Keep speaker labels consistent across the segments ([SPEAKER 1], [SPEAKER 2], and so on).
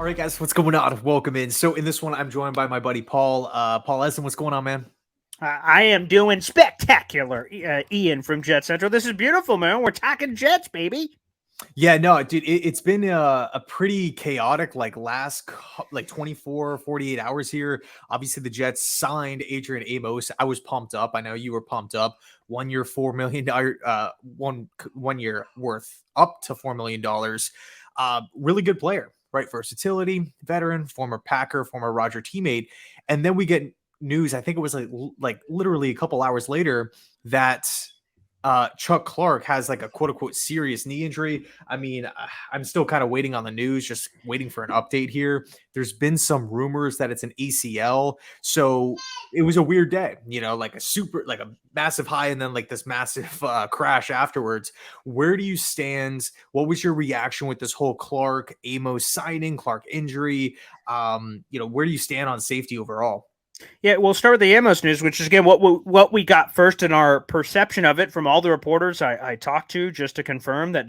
[SPEAKER 1] All right, guys, what's going on? Welcome in. So in this one, I'm joined by my buddy Paul. Paul Essen, what's going on, man?
[SPEAKER 2] I am doing spectacular, Ian from Jetscentral. This is beautiful, man. We're talking Jets, baby.
[SPEAKER 1] Yeah, no, dude, it's been a pretty chaotic like 24, 48 hours here. Obviously, the Jets signed Adrian Amos. I was pumped up. I know you were pumped up. 1 year, $4 million, one year worth up to $4 million. Really good player, right? Versatility, veteran, former Packer, former Roger teammate. And then we get news. I think it was like literally a couple hours later that Chuck Clark has like a quote unquote serious knee injury. I mean, I'm still kind of waiting on the news, just waiting for an update here. There's been some rumors that it's an ACL. So it was a weird day, like like a massive high and then like this massive crash afterwards. Where do you stand? What was your reaction with this whole Clark Amos signing, Clark injury? Where do you stand on safety overall?
[SPEAKER 2] Yeah, we'll start with the Amos news, which is again what we got first in our perception of it from all the reporters I talked to, just to confirm that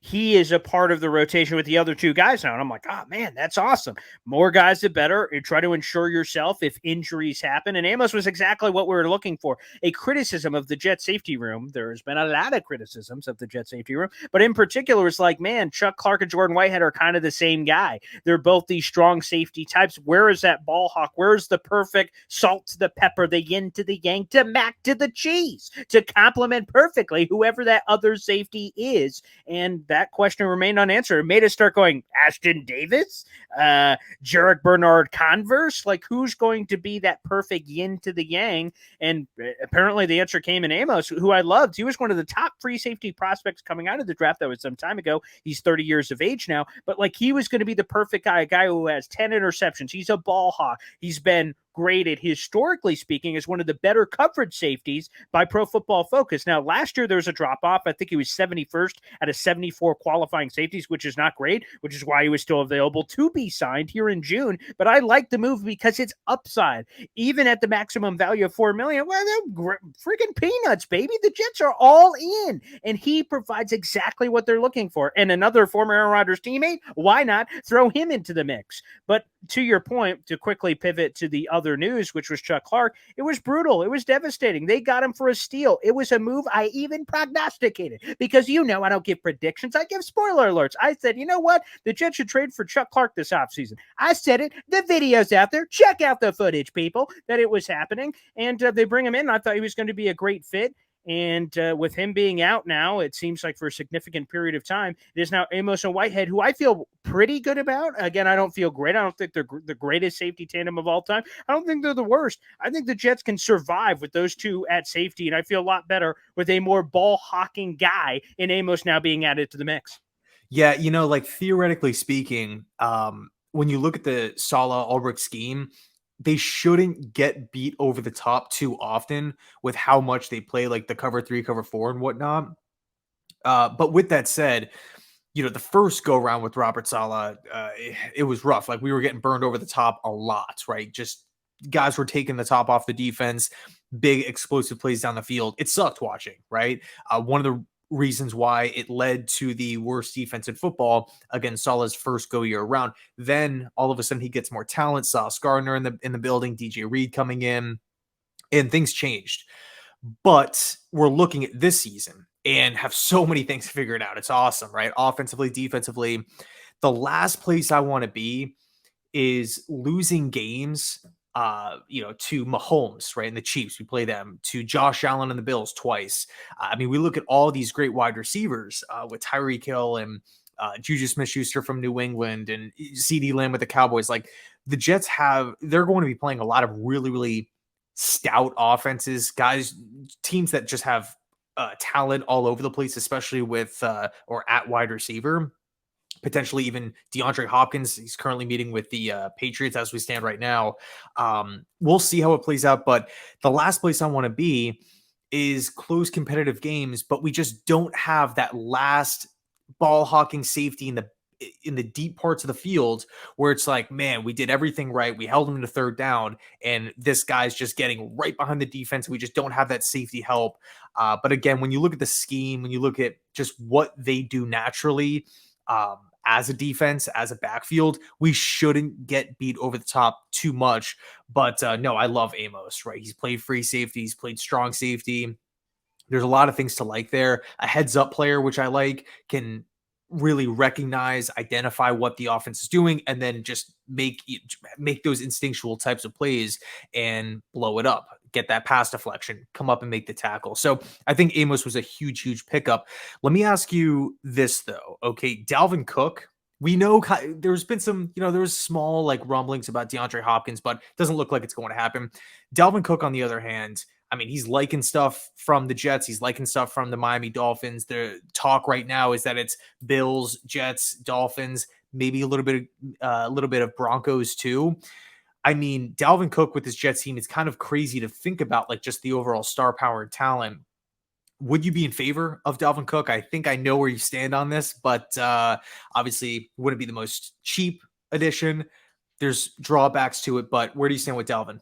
[SPEAKER 2] he is a part of the rotation with the other two guys now. And I'm like, oh man, that's awesome. More guys, the better. You try to ensure yourself if injuries happen. And Amos was exactly what we were looking for. A criticism of the Jet safety room. There's been a lot of criticisms of the Jet safety room, but in particular, it's like, man, Chuck Clark and Jordan Whitehead are kind of the same guy. They're both these strong safety types. Where is that ball hawk? Where's the perfect salt to the pepper, the yin to the yang, to mac to the cheese, to complement perfectly whoever that other safety is? And that question remained unanswered. It made us start going, Ashton Davis, Jarek Bernard Converse, like who's going to be that perfect yin to the yang? And apparently the answer came in Amos, who I loved. He was one of the top free safety prospects coming out of the draft. That was some time ago. He's 30 years of age now, but like he was going to be the perfect guy, a guy who has 10 interceptions. He's a ball hawk. He's been graded, historically speaking, as one of the better coverage safeties by Pro Football Focus. Now, last year there was a drop off. I think he was 71st out of 74 qualifying safeties, which is not great, which is why he was still available to be signed here in June. But I like the move because it's upside, even at the maximum value of $4 million. Well, they're freaking peanuts, baby. The Jets are all in, and he provides exactly what they're looking for. And another former Aaron Rodgers teammate, why not throw him into the mix? But to your point, to quickly pivot to the other news, which was Chuck Clark, it was brutal. It was devastating. They got him for a steal. It was a move I even prognosticated because I don't give predictions. I give spoiler alerts. I said, you know what? The Jets should trade for Chuck Clark this offseason. I said it. The video's out there. Check out the footage, people, that it was happening. And they bring him in. I thought he was going to be a great fit. And with him being out now, it seems like for a significant period of time, it is now Amos and Whitehead, who I feel pretty good about. Again, I don't feel great. I don't think they're the greatest safety tandem of all time. I don't think they're the worst. I think the Jets can survive with those two at safety, and I feel a lot better with a more ball-hawking guy in Amos now being added to the mix.
[SPEAKER 1] Yeah, like theoretically speaking, when you look at the Saleh Ulbrich scheme, they shouldn't get beat over the top too often with how much they play like the cover 3, cover 4 and whatnot. But with that said, the first go around with Robert Saleh, it was rough. Like we were getting burned over the top a lot, right? Just guys were taking the top off the defense, big explosive plays down the field. It sucked watching, right? One of the reasons why it led to the worst defense in football against Saleh's first go year around. Then all of a sudden he gets more talent. Sauce Gardner in the building, DJ Reed coming in, and things changed. But we're looking at this season and have so many things figured out. It's awesome, right? Offensively, defensively. The last place I want to be is losing games to Mahomes, right? And the Chiefs, we play them, to Josh Allen and the Bills twice. I mean, we look at all these great wide receivers with Tyreek Hill and Juju Smith-Schuster from New England and CeeDee Lamb with the Cowboys. Like the Jets they're going to be playing a lot of really, really stout offenses, teams that just have talent all over the place, especially with or at wide receiver. Potentially even DeAndre Hopkins. He's currently meeting with the Patriots as we stand right now. We'll see how it plays out. But the last place I want to be is close competitive games, but we just don't have that last ball hawking safety in the deep parts of the field where it's like, man, we did everything right. We held him to third down, and this guy's just getting right behind the defense. We just don't have that safety help. But again, when you look at the scheme, when you look at just what they do naturally, as a defense, as a backfield, we shouldn't get beat over the top too much. But no, I love Amos, right? He's played free safety, he's played strong safety. There's a lot of things to like there. A heads up player, which I like, can really recognize, identify what the offense is doing, and then just make those instinctual types of plays and blow it up. Get that pass deflection, come up and make the tackle. So I think Amos was a huge, huge pickup. Let me ask you this though. Okay, Dalvin Cook. We know there's been some, there was small like rumblings about DeAndre Hopkins, but it doesn't look like it's going to happen. Dalvin Cook, on the other hand, I mean, he's liking stuff from the Jets. He's liking stuff from the Miami Dolphins. The talk right now is that it's Bills, Jets, Dolphins, maybe a little bit of Broncos too. I mean, Dalvin Cook with this Jets team, it's kind of crazy to think about, like, just the overall star power and talent. Would you be in favor of Dalvin Cook? I think I know where you stand on this, but obviously wouldn't be the most cheap addition. There's drawbacks to it, but where do you stand with Dalvin?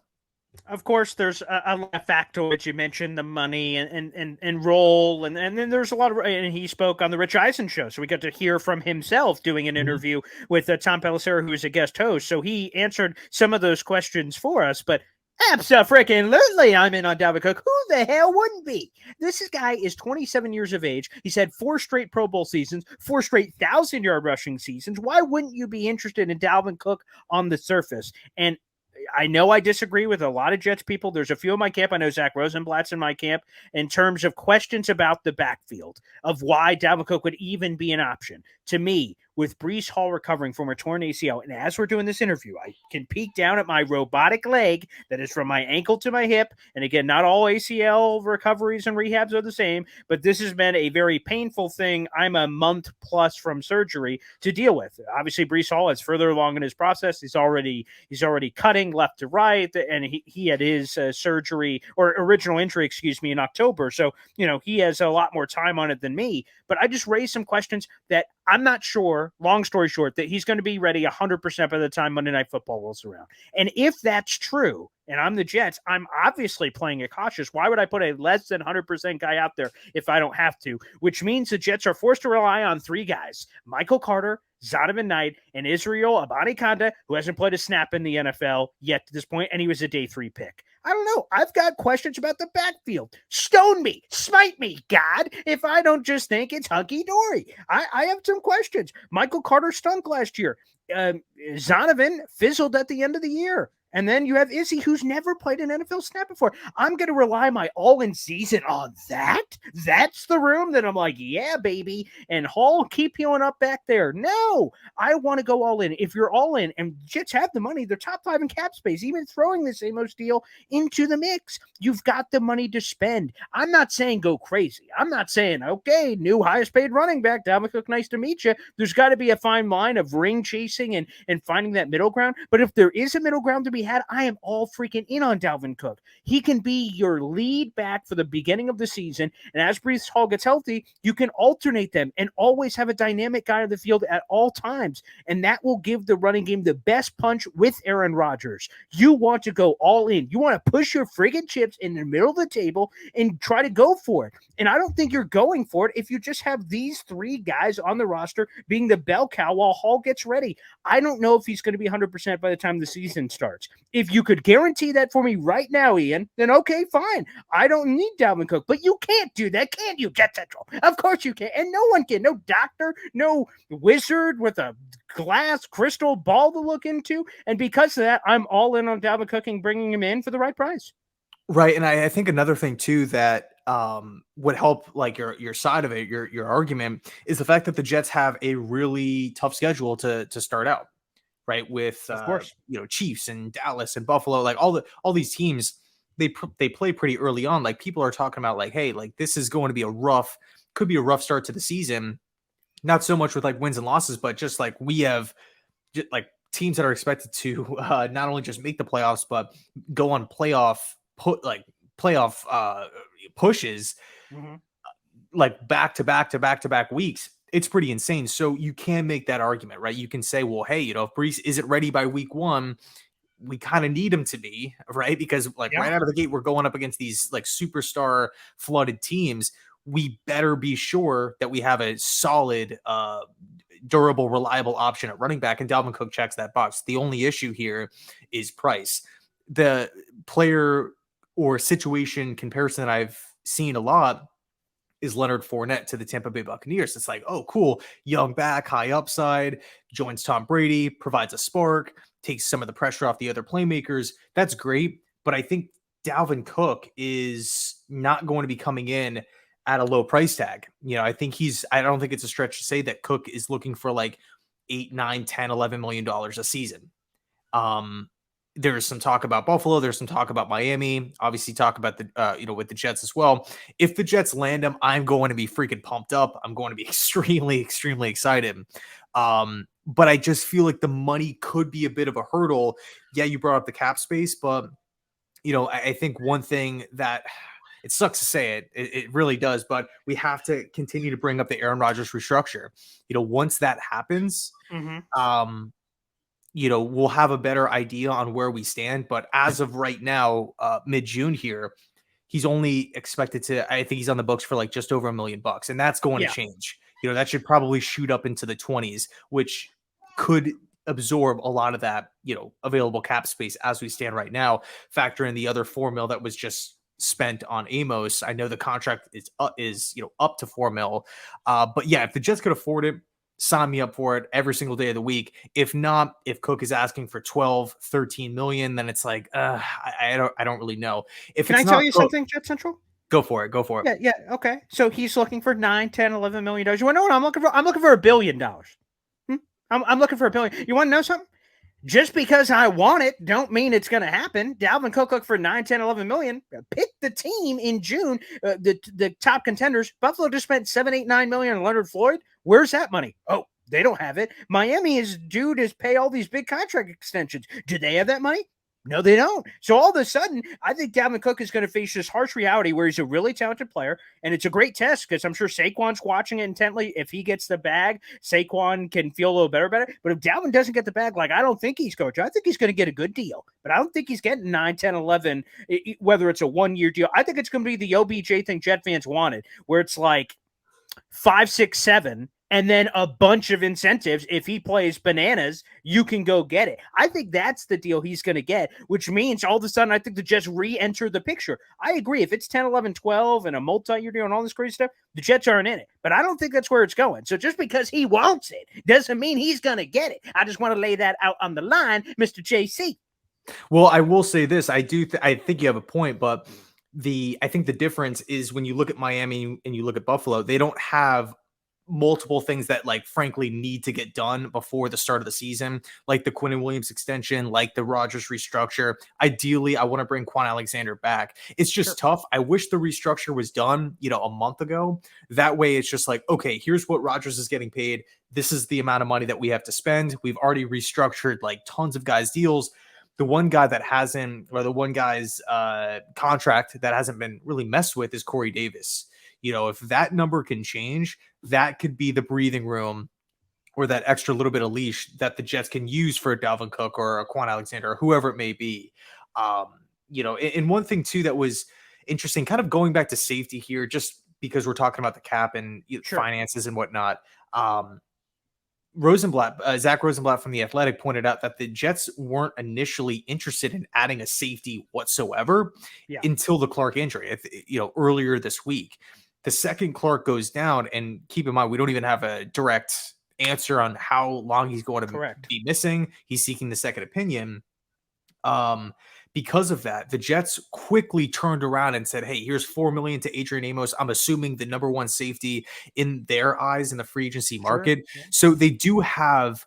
[SPEAKER 2] Of course, there's a factoid. You mentioned the money and role, and then there's a lot of. And he spoke on the Rich Eisen show, so we got to hear from himself doing an interview with Tom Pelissero, who is a guest host. So he answered some of those questions for us. But absolutely, I'm in on Dalvin Cook. Who the hell wouldn't be? This guy is 27 years of age. He's had 4 straight Pro Bowl seasons, 4 straight 1,000-yard rushing seasons. Why wouldn't you be interested in Dalvin Cook on the surface? And I know I disagree with a lot of Jets people. There's a few in my camp. I know Zach Rosenblatt's in my camp in terms of questions about the backfield, of why Dalvin Cook would even be an option. To me, with Breece Hall recovering from a torn ACL, and as we're doing this interview, I can peek down at my robotic leg that is from my ankle to my hip. And again, not all ACL recoveries and rehabs are the same, but this has been a very painful thing. I'm a month plus from surgery to deal with. Obviously, Breece Hall is further along in his process. He's already cutting left to right, and he had his surgery or original injury, in October. So, he has a lot more time on it than me. But I just raised some questions that I'm not sure, long story short, that he's going to be ready 100% by the time Monday Night Football rolls around. And if that's true, and I'm the Jets, I'm obviously playing it cautious. Why would I put a less than 100% guy out there if I don't have to? Which means the Jets are forced to rely on 3 guys: Michael Carter, Zonovan Knight, and Israel Abanikanda, who hasn't played a snap in the NFL yet to this point, and he was a day 3 pick. I don't know. I've got questions about the backfield. Stone me, smite me, God, if I don't just think it's hunky-dory. I have some questions. Michael Carter stunk last year. Zonovan fizzled at the end of the year. And then you have Izzy, who's never played an NFL snap before. I'm going to rely my all-in season on that? That's the room that I'm like, yeah, baby. And Hall, keep healing up back there. No, I want to go all in. If you're all in, and Jets have the money, they're top 5 in cap space, even throwing this Amos deal into the mix, you've got the money to spend. I'm not saying go crazy. I'm not saying, okay, new highest paid running back, Dalvin Cook, nice to meet you. There's got to be a fine line of ring chasing and finding that middle ground. But if there is a middle ground to be had, I am all freaking in on Dalvin Cook. He can be your lead back for the beginning of the season, and as Breece Hall gets healthy, you can alternate them and always have a dynamic guy on the field at all times, and that will give the running game the best punch with Aaron Rodgers. You want to go all in. You want to push your friggin' chips in the middle of the table and try to go for it, and I don't think you're going for it if you just have these 3 guys on the roster being the bell cow while Hall gets ready. I don't know if he's going to be 100% by the time the season starts. If you could guarantee that for me right now, Ian, then okay, fine. I don't need Dalvin Cook, but you can't do that, can you, Jetscentral? Of course you can, and no one can. No doctor, no wizard with a glass crystal ball to look into, and because of that, I'm all in on Dalvin Cook and bringing him in for the right price.
[SPEAKER 1] Right, and I think another thing too that would help, like, your side of it, your argument, is the fact that the Jets have a really tough schedule to start out. Right, with
[SPEAKER 2] Of course.
[SPEAKER 1] Chiefs and Dallas and Buffalo, like all these teams, they play pretty early on. Like, people are talking about, like, hey, like, this is going to be could be a rough start to the season. Not so much with like wins and losses, but just like we have like teams that are expected to not only just make the playoffs, but go on playoff pushes, like back to back weeks. It's pretty insane. So you can make that argument, right? You can say, well, hey, if Breece isn't ready by week 1, we kind of need him to be, right? Because right out of the gate, we're going up against these like superstar flooded teams. we better be sure that we have a solid, durable, reliable option at running back. And Dalvin Cook checks that box. The only issue here is price. The player or situation comparison that I've seen a lot is Leonard Fournette to the Tampa Bay Buccaneers. It's like, oh, cool, young back, high upside, joins Tom Brady, provides a spark, takes some of the pressure off the other playmakers. That's great. But I think Dalvin Cook is not going to be coming in at a low price tag. I think I don't think it's a stretch to say that Cook is looking for like 8, 9, 10, $11 million a season. There's some talk about Buffalo. There's some talk about Miami. Obviously, talk about the with the Jets as well. If the Jets land him, I'm going to be freaking pumped up. I'm going to be extremely, extremely excited. But I just feel like the money could be a bit of a hurdle. Yeah, you brought up the cap space, but I think one thing that it sucks to say it really does, but we have to continue to bring up the Aaron Rodgers restructure. Once that happens, we'll have a better idea on where we stand. But as of right now, mid-June here, he's only expected to, I think he's on the books for like just over $1 million, and that's going to change. That should probably shoot up into the 20s, which could absorb a lot of that, available cap space as we stand right now. Factor in the other $4 million that was just spent on Amos. I know the contract is up to $4 million. But yeah, if the Jets could afford it, sign me up for it every single day of the week. If not, if Cook is asking for 12, 13 million, then it's like, I don't really know.
[SPEAKER 2] Can I tell you something, Jetscentral?
[SPEAKER 1] Go for it. Go for it.
[SPEAKER 2] Yeah. Okay. So he's looking for 9, 10, $11 million. You want to know what I'm looking for? I'm looking for $1 billion. I'm looking for $1 billion. You want to know something? Just because I want it, don't mean it's going to happen. Dalvin Cook looked for 9, 10, 11 million. Pick the team in June, the top contenders. Buffalo just spent 7, 8, 9 million on Leonard Floyd. Where's that money? Oh, they don't have it. Miami is due to pay all these big contract extensions. Do they have that money? No, they don't. So all of a sudden, I think Dalvin Cook is going to face this harsh reality where he's a really talented player, and it's a great test because I'm sure Saquon's watching it intently. If he gets the bag, Saquon can feel a little better about it. But if Dalvin doesn't get the bag, I don't think he's coach. I think he's going to get a good deal. But I don't think he's getting 9, 10, 11, whether it's a one-year deal. I think it's going to be the OBJ thing Jet fans wanted, where it's like 5, 6, 7, and then a bunch of incentives. If he plays bananas, you can go get it. I think that's the deal he's going to get, which means all of a sudden I think the Jets re-enter the picture. I agree. If it's 10, 11, 12 and a multi-year deal and all this crazy stuff, the Jets aren't in it. But I don't think that's where it's going. So just because he wants it doesn't mean he's going to get it. I just want to lay that out on the line, Mr. JC.
[SPEAKER 1] Well, I will say this. I think you have a point, but I think the difference is when you look at Miami and you look at Buffalo, they don't have multiple things that frankly need to get done before the start of the season, like the Quinnen Williams extension, like the Rodgers restructure. Ideally, I want to bring Quan Alexander back. It's just tough. I wish the restructure was done, a month ago. That way it's just like, okay, here's what Rodgers is getting paid. This is the amount of money that we have to spend. We've already restructured tons of guys' deals. The one guy that hasn't, or the one guy's contract that hasn't been really messed with is Corey Davis. If that number can change, that could be the breathing room or that extra little bit of leash that the Jets can use for a Dalvin Cook or a Quan Alexander or whoever it may be. And one thing too that was interesting, kind of going back to safety here, just because we're talking about the cap and finances and whatnot. Zach Rosenblatt from The Athletic pointed out that the Jets weren't initially interested in adding a safety whatsoever until the Clark injury, earlier this week. The second Clark goes down, and keep in mind, we don't even have a direct answer on how long he's going to be missing. He's seeking the second opinion. Because of that, the Jets quickly turned around and said, hey, here's $4 million to Adrian Amos. I'm assuming the number one safety in their eyes in the free agency market. Sure. So they do have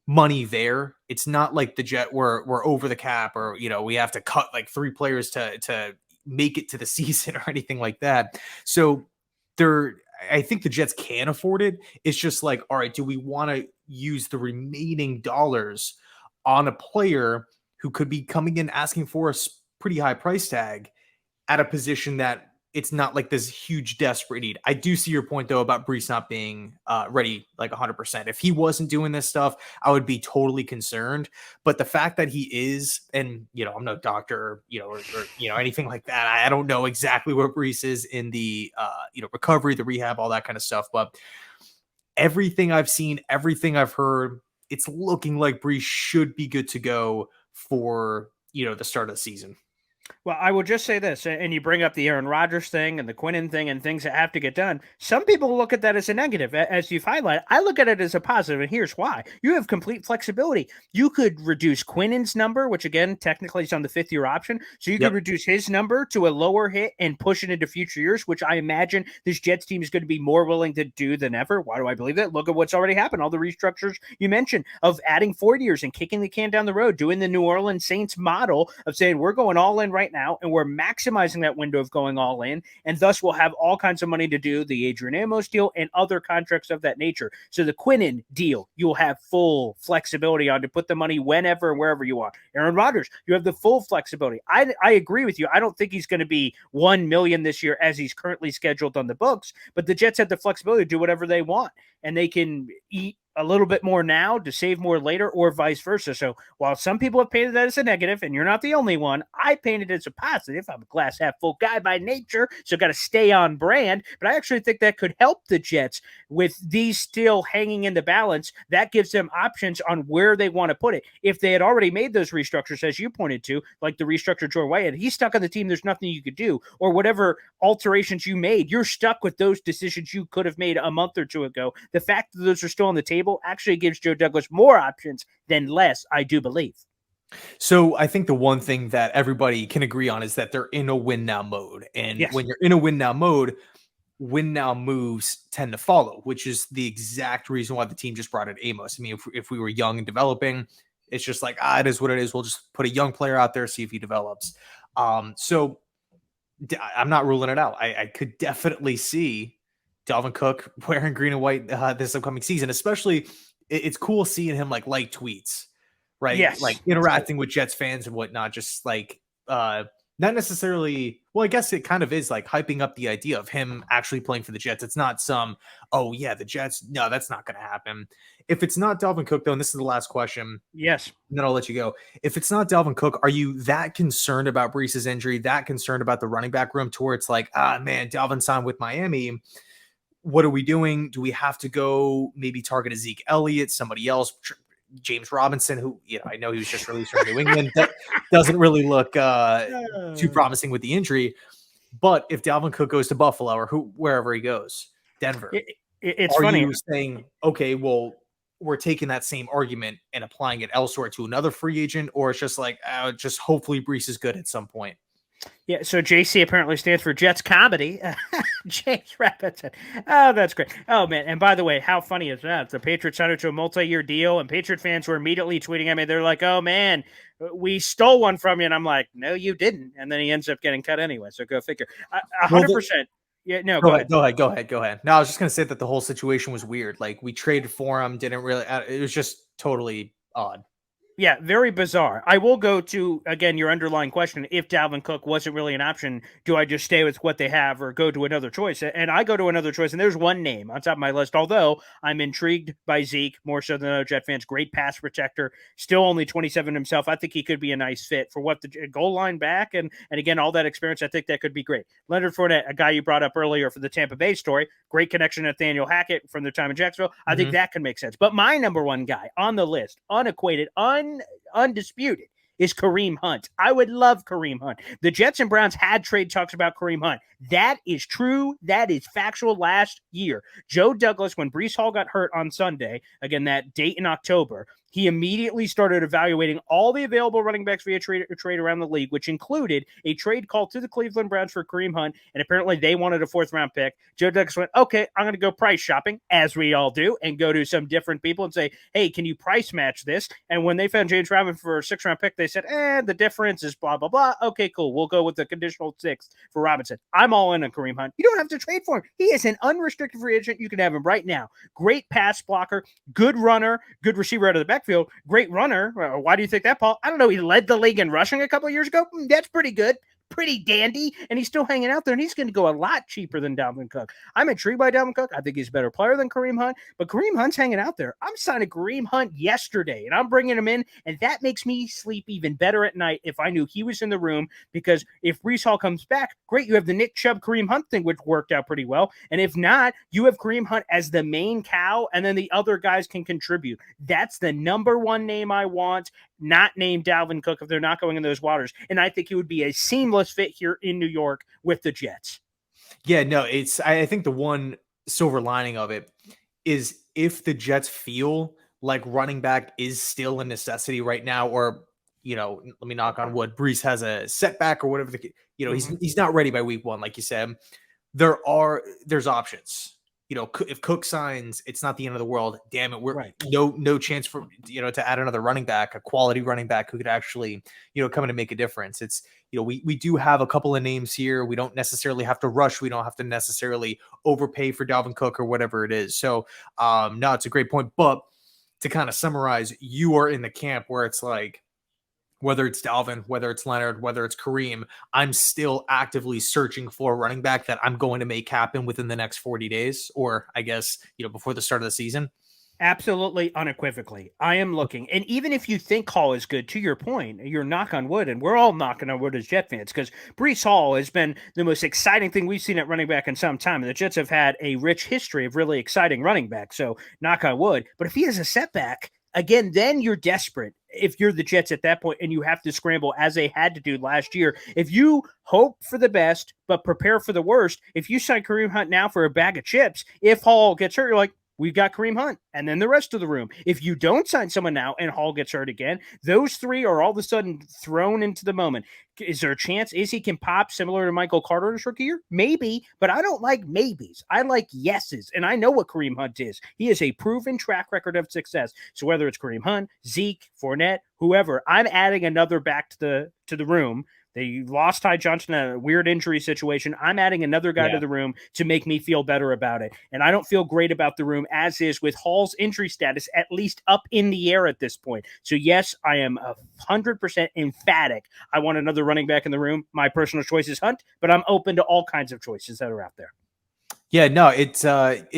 [SPEAKER 1] money there. It's not like the Jet we're over the cap or, we have to cut 3 players to make it to the season or anything like that. So I think the Jets can afford it. It's just all right, do we want to use the remaining dollars on a player who could be coming in asking for a pretty high price tag at a position that it's not like this huge desperate need. I do see your point though about Brees not being ready like 100%. If he wasn't doing this stuff, I would be totally concerned. But the fact that he is, and I'm no doctor, or anything like that. I don't know exactly where Brees is in the recovery, the rehab, all that kind of stuff. But everything I've seen, everything I've heard, it's looking like Brees should be good to go for the start of the season.
[SPEAKER 2] Well, I will just say this, and you bring up the Aaron Rodgers thing and the Quinnen thing and things that have to get done. Some people look at that as a negative, as you've highlighted. I look at it as a positive, and here's why. You have complete flexibility. You could reduce Quinnen's number, which again, technically is on the 5th-year option. So you could reduce his number to a lower hit and push it into future years, which I imagine this Jets team is going to be more willing to do than ever. Why do I believe that? Look at what's already happened. All the restructures you mentioned of adding 4 years and kicking the can down the road, doing the New Orleans Saints model of saying, we're going all in right now, and we're maximizing that window of going all in, and thus we'll have all kinds of money to do the Adrian Amos deal and other contracts of that nature. So the Quinnen deal, you'll have full flexibility on to put the money whenever and wherever you want. Aaron Rodgers, you have the full flexibility. I agree with you. I don't think he's going to be $1 million this year as he's currently scheduled on the books, but the Jets have the flexibility to do whatever they want, and they can eat a little bit more now to save more later, or vice versa. So while some people have painted that as a negative, and you're not the only one, I painted it as a positive. I'm a glass half full guy by nature, so got to stay on brand. But I actually think that could help the Jets with these still hanging in the balance. That gives them options on where they want to put it. If they had already made those restructures, as you pointed to, like the restructure Jordan Whitehead, he's stuck on the team. There's nothing you could do, or whatever alterations you made, you're stuck with those decisions you could have made a month or two ago. The fact that those are still on the table actually gives Joe Douglas more options than less, I do believe.
[SPEAKER 1] So I think the one thing that everybody can agree on is that they're in a win now mode. And when you're in a win now mode, win now moves tend to follow, which is the exact reason why the team just brought in Amos. I mean, if we were young and developing, it's just like, it is what it is. We'll just put a young player out there, see if he develops. So I'm not ruling it out. I could definitely see Dalvin Cook wearing green and white this upcoming season. Especially, it's cool seeing him like tweets, right?
[SPEAKER 2] Yes.
[SPEAKER 1] Like interacting with Jets fans and whatnot. Just like not necessarily. Well, I guess it kind of is like hyping up the idea of him actually playing for the Jets. It's not some, the Jets. No, that's not going to happen. If it's not Dalvin Cook, though, and this is the last question.
[SPEAKER 2] Yes.
[SPEAKER 1] And then I'll let you go. If it's not Dalvin Cook, are you that concerned about Brees' injury, that concerned about the running back room to where it's like, man, Dalvin signed with Miami. What are we doing? Do we have to go maybe target a Zeke Elliott, somebody else, James Robinson, who, I know he was just released from New England, that doesn't really look too promising with the injury. But if Dalvin Cook goes to Buffalo or wherever he goes, Denver,
[SPEAKER 2] it's funny.
[SPEAKER 1] Are you saying, okay, well, we're taking that same argument and applying it elsewhere to another free agent, or it's just like, just hopefully Brees is good at some point?
[SPEAKER 2] Yeah, so JC apparently stands for Jets Comedy. James Rapperton. Oh, that's great. Oh, man. And by the way, how funny is that? The Patriots signed to a multi-year deal, and Patriot fans were immediately tweeting at me. They're like, oh, man, we stole one from you. And I'm like, no, you didn't. And then he ends up getting cut anyway. So go figure. 100%. Yeah, no, go ahead.
[SPEAKER 1] Go ahead. No, I was just going to say that the whole situation was weird. Like, we traded for him, didn't really, it was just totally odd.
[SPEAKER 2] Yeah, very bizarre. I will go to, again, your underlying question. If Dalvin Cook wasn't really an option, do I just stay with what they have or go to another choice? And I go to another choice, and there's one name on top of my list, although I'm intrigued by Zeke more so than other Jet fans. Great pass protector, still only 27 himself. I think he could be a nice fit for what the goal line back and again, all that experience. I think that could be great. Leonard Fournette, a guy you brought up earlier for the Tampa Bay story, great connection to Nathaniel Hackett from their time in Jacksonville. I think that can make sense. But my number one guy on the list, unequated, undisputed, is Kareem Hunt. I would love Kareem Hunt. The Jets and Browns had trade talks about Kareem Hunt. That is true. That is factual. Last year, Joe Douglas, when Breece Hall got hurt on Sunday, again, that date in October, he immediately started evaluating all the available running backs via trade around the league, which included a trade call to the Cleveland Browns for Kareem Hunt, and apparently they wanted a 4th-round pick. Joe Douglas went, okay, I'm going to go price shopping, as we all do, and go to some different people and say, hey, can you price match this? And when they found James Robinson for a 6th-round pick, they said, the difference is blah, blah, blah. Okay, cool. We'll go with the conditional 6th for Robinson. I'm all in on Kareem Hunt. You don't have to trade for him. He is an unrestricted free agent. You can have him right now. Great pass blocker, good runner, good receiver out of the backfield, great runner. Why do you think that, Paul? I don't know. He led the league in rushing a couple of years ago. That's pretty good. pretty dandy, and he's still hanging out there, and he's going to go a lot cheaper than Dalvin Cook. I'm intrigued by Dalvin Cook. I think he's a better player than Kareem Hunt, but Kareem Hunt's hanging out there. I'm signing Kareem Hunt yesterday, and I'm bringing him in, and that makes me sleep even better at night if I knew he was in the room, because if Breece Hall comes back, great, you have the Nick Chubb Kareem Hunt thing, which worked out pretty well, and if not, you have Kareem Hunt as the main cow, and then the other guys can contribute. That's the number one name I want, not named Dalvin Cook if they're not going in those waters. And I think he would be a seamless fit here in New York with the Jets.
[SPEAKER 1] Yeah, no, I think the one silver lining of it is if the Jets feel like running back is still a necessity right now, or, let me knock on wood, Breece has a setback or whatever, he's not ready by week 1, like you said, there's options. If Cook signs, it's not the end of the world. Damn it, we're
[SPEAKER 2] right.
[SPEAKER 1] No chance for to add another running back, a quality running back who could actually come in and make a difference. It's we do have a couple of names here. We don't necessarily have to rush. We don't have to necessarily overpay for Dalvin Cook or whatever it is. So no, it's a great point. But to kind of summarize, you are in the camp where it's like, whether it's Dalvin, whether it's Leonard, whether it's Kareem, I'm still actively searching for a running back that I'm going to make happen within the next 40 days, or I guess, before the start of the season.
[SPEAKER 2] Absolutely, unequivocally. I am looking. And even if you think Hall is good, to your point, you're knock on wood, and we're all knocking on wood as Jet fans, because Breece Hall has been the most exciting thing we've seen at running back in some time. And the Jets have had a rich history of really exciting running backs. So knock on wood. But if he has a setback, again, then you're desperate if you're the Jets at that point, and you have to scramble as they had to do last year. If you hope for the best, but prepare for the worst, if you sign Kareem Hunt now for a bag of chips, if Hall gets hurt, you're like, we've got Kareem Hunt, and then the rest of the room. If you don't sign someone now and Hall gets hurt again, those three are all of a sudden thrown into the moment. Is there a chance Izzy can pop similar to Michael Carter in his rookie year? Maybe, but I don't like maybes. I like yeses, and I know what Kareem Hunt is. He is a proven track record of success. So whether it's Kareem Hunt, Zeke, Fournette, whoever, I'm adding another back to the room. They lost Ty Johnson in a weird injury situation. I'm adding another guy to the room to make me feel better about it. And I don't feel great about the room as is, with Hall's injury status at least up in the air at this point. So yes, I am 100% emphatic. I want another running back in the room. My personal choice is Hunt, but I'm open to all kinds of choices that are out there.
[SPEAKER 1] Yeah, no, it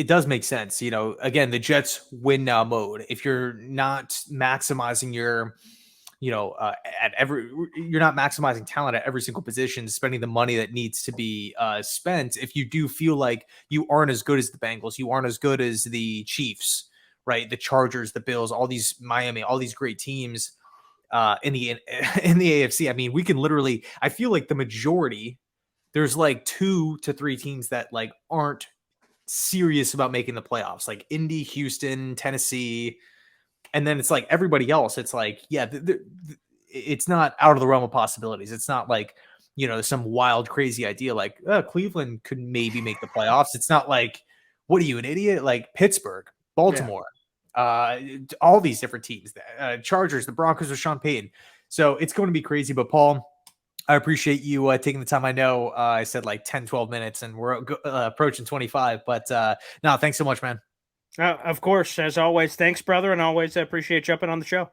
[SPEAKER 1] does make sense. Again, the Jets win now mode. If you're not maximizing your you're not maximizing talent at every single position, spending the money that needs to be spent. If you do feel like you aren't as good as the Bengals, you aren't as good as the Chiefs, right? The Chargers, the Bills, all these Miami, all these great teams in the AFC. I mean, we can literally, I feel like the majority, there's like 2 to 3 teams that like aren't serious about making the playoffs, like Indy, Houston, Tennessee. And then it's like everybody else, it's like, yeah, it's not out of the realm of possibilities. It's not like, some wild, crazy idea like Cleveland could maybe make the playoffs. It's not like, what are you, an idiot? Like Pittsburgh, Baltimore, all these different teams, Chargers, the Broncos with Sean Payton. So it's going to be crazy. But Paul, I appreciate you taking the time. I know I said like 10, 12 minutes and we're approaching 25, but no, thanks so much, man.
[SPEAKER 2] Of course, as always, thanks, brother, and always appreciate jumping on the show.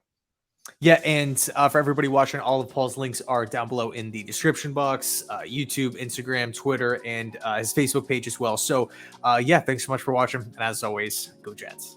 [SPEAKER 1] Yeah, and for everybody watching, all of Paul's links are down below in the description box, YouTube, Instagram, Twitter, and his Facebook page as well. So, yeah, thanks so much for watching, and as always, go Jets.